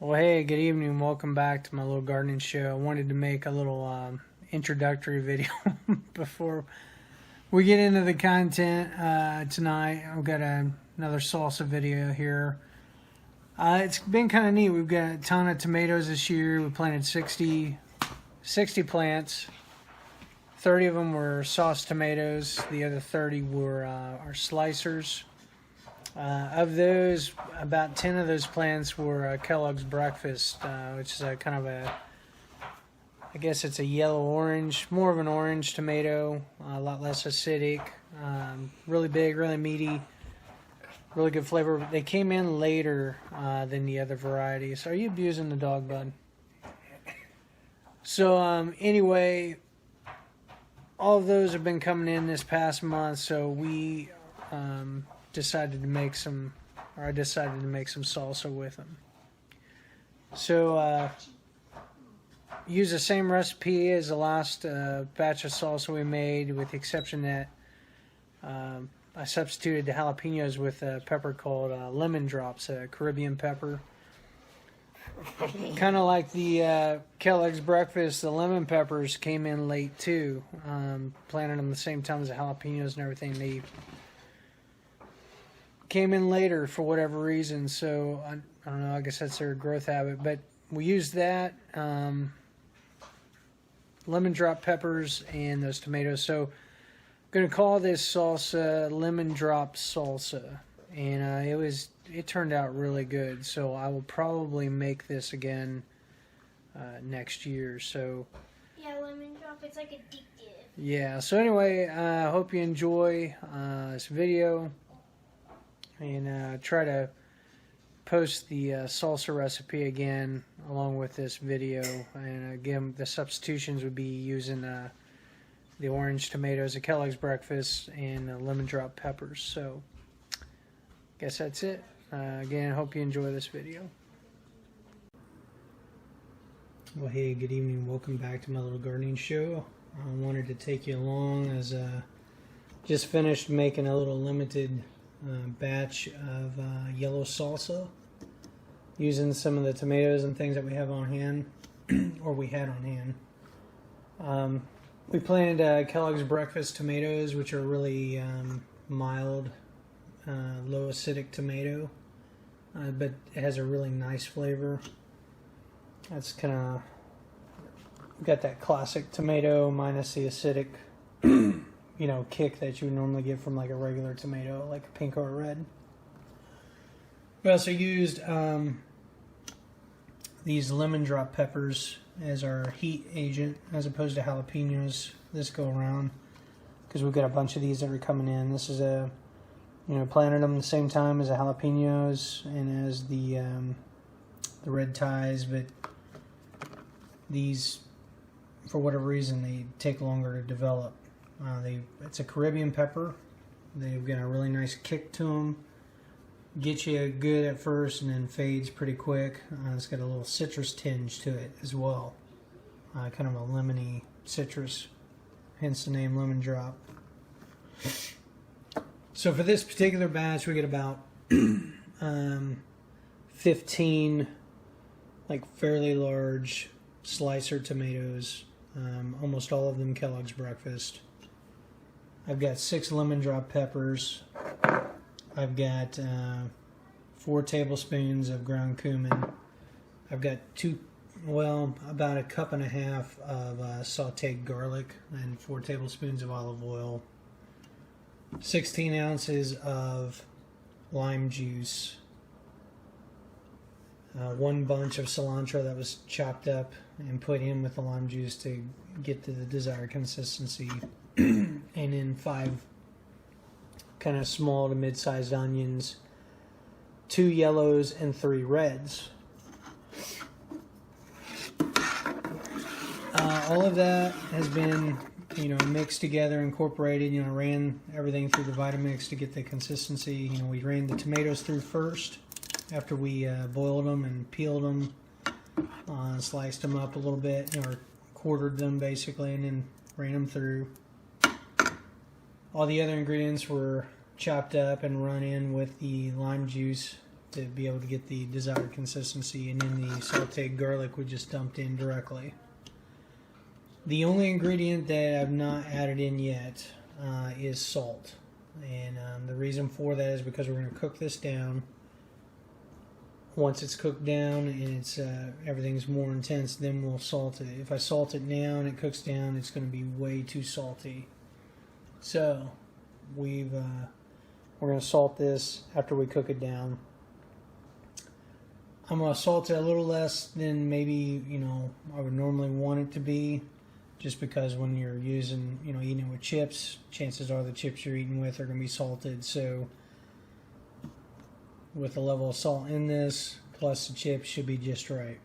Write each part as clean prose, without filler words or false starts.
Well, hey, good evening. Welcome back to my little gardening show. I wanted to make a little introductory video before we get into the content tonight. I've got another salsa video here. It's been kind of neat. We've got a ton of tomatoes this year. We planted 60 plants. 30 of them were sauce tomatoes. The other 30 were our slicers. Of those, about 10 of those plants were Kellogg's breakfast, which is a kind of I guess it's a yellow-orange, more of an orange tomato, a lot less acidic, really big, really meaty, really good flavor. They came in later than the other varieties. Are you abusing the dog, bud? So anyway, all of those have been coming in this past month, so we decided to make some salsa with them. So use the same recipe as the last batch of salsa we made, with the exception that I substituted the jalapenos with a pepper called lemon drops, a Caribbean pepper. Kind of like the Kellogg's breakfast, the lemon peppers came in late too. Planted them the same time as the jalapenos and everything. They came in later for whatever reason, so I don't know, I guess that's their growth habit, but we used that, lemon drop peppers and those tomatoes. So I'm going to call this salsa lemon drop salsa, and it turned out really good, so I will probably make this again next year. So yeah, lemon drop, it's like addictive. Yeah, so anyway, I hope you enjoy this video, and try to post the salsa recipe again along with this video. And again, the substitutions would be using the orange tomatoes, the Kellogg's breakfast, and lemon drop peppers. So guess that's it. Again, hope you enjoy this video. Well, hey, good evening. Welcome back to my little gardening show. I wanted to take you along as just finished making a little limited batch of yellow salsa using some of the tomatoes and things that we have on hand, or we had on hand. We planted Kellogg's breakfast tomatoes, which are really mild, low acidic tomato, but it has a really nice flavor. That's kind of got that classic tomato minus the acidic kick that you would normally get from like a regular tomato, like a pink or a red. We also used these lemon drop peppers as our heat agent, as opposed to jalapenos this go around, because we've got a bunch of these that are coming in. This is planted them the same time as the jalapenos and as the red ties, but these, for whatever reason, they take longer to develop. It's a Caribbean pepper. They've got a really nice kick to them. Get you good at first and then fades pretty quick. It's got a little citrus tinge to it as well. Kind of a lemony citrus, hence the name lemon drop. So for this particular batch, we get about 15 like fairly large slicer tomatoes, almost all of them Kellogg's breakfast. I've got 6 lemon drop peppers. I've got 4 tablespoons of ground cumin. I've got about a cup and a half of sautéed garlic and 4 tablespoons of olive oil. 16 ounces of lime juice. 1 bunch of cilantro that was chopped up and put in with the lime juice to get to the desired consistency. And then 5 kind of small to mid-sized onions, 2 yellows and 3 reds. All of that has been, mixed together, incorporated. Ran everything through the Vitamix to get the consistency. We ran the tomatoes through first after we boiled them and peeled them, sliced them up a little bit, or quartered them basically, and then ran them through. All the other ingredients were chopped up and run in with the lime juice to be able to get the desired consistency. And then the sautéed garlic we just dumped in directly. The only ingredient that I've not added in yet is salt. And the reason for that is because we're going to cook this down. Once it's cooked down and it's everything's more intense, then we'll salt it. If I salt it now and it cooks down, it's going to be way too salty. So we're going to salt this after we cook it down. I'm going to salt it a little less than maybe I would normally want it to be, just because when you're using eating it with chips, chances are the chips you're eating with are going to be salted. So with the level of salt in this, plus the chips, should be just right.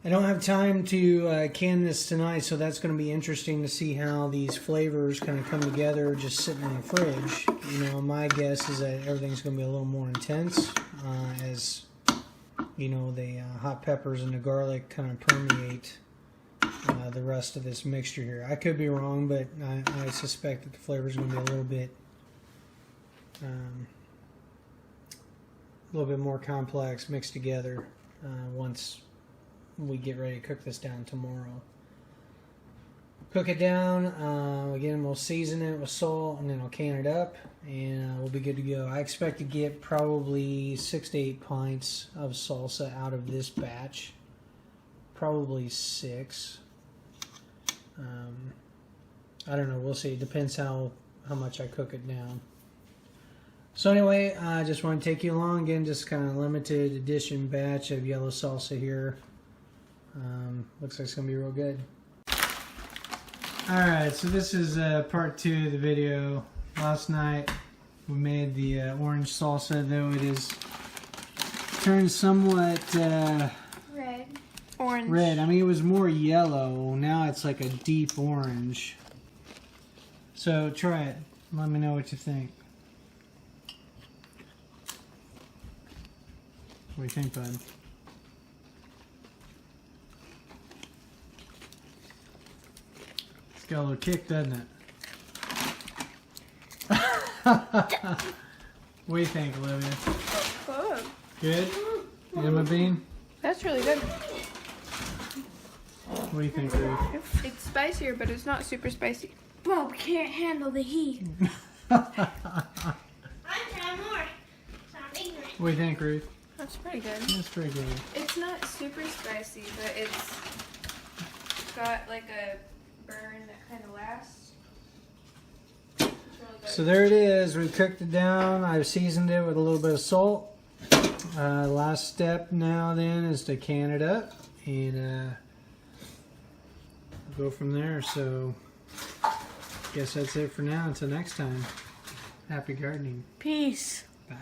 I don't have time to can this tonight, so that's going to be interesting to see how these flavors kind of come together just sitting in the fridge. My guess is that everything's going to be a little more intense as the hot peppers and the garlic kind of permeate the rest of this mixture here. I could be wrong, but I suspect that the flavor is going to be a little bit more complex mixed together once we get ready to cook this down tomorrow. Cook it down. Again, we'll season it with salt, and then I'll can it up, and we'll be good to go. I expect to get probably 6 to 8 pints of salsa out of this batch. Probably 6. I don't know. We'll see. It depends how much I cook it down. So anyway, I just want to take you along. Again, just kind of limited edition batch of yellow salsa here. Looks like it's going to be real good. Alright, so this is part 2 of the video. Last night we made the orange salsa, though it is turned somewhat Orange. red. I mean, it was more yellow. Now it's like a deep orange. So try it. Let me know what you think. What do you think, bud? It's got a little kick, doesn't it? What do you think, Olivia? Good. Good? Emma Bean? That's really good. What do you think, Ruth? It's spicier, but it's not super spicy. Bob can't handle the heat. I'm trying more. So I'm ignorant. What do you think, Ruth? That's pretty good. That's pretty good. It's not super spicy, but it's got like a burn that kind of lasts. It's really good. So there it is. We cooked it down. I've seasoned it with a little bit of salt. Last step now then is to can it up and go from there. So guess that's it for now. Until next time. Happy gardening. Peace. Bye.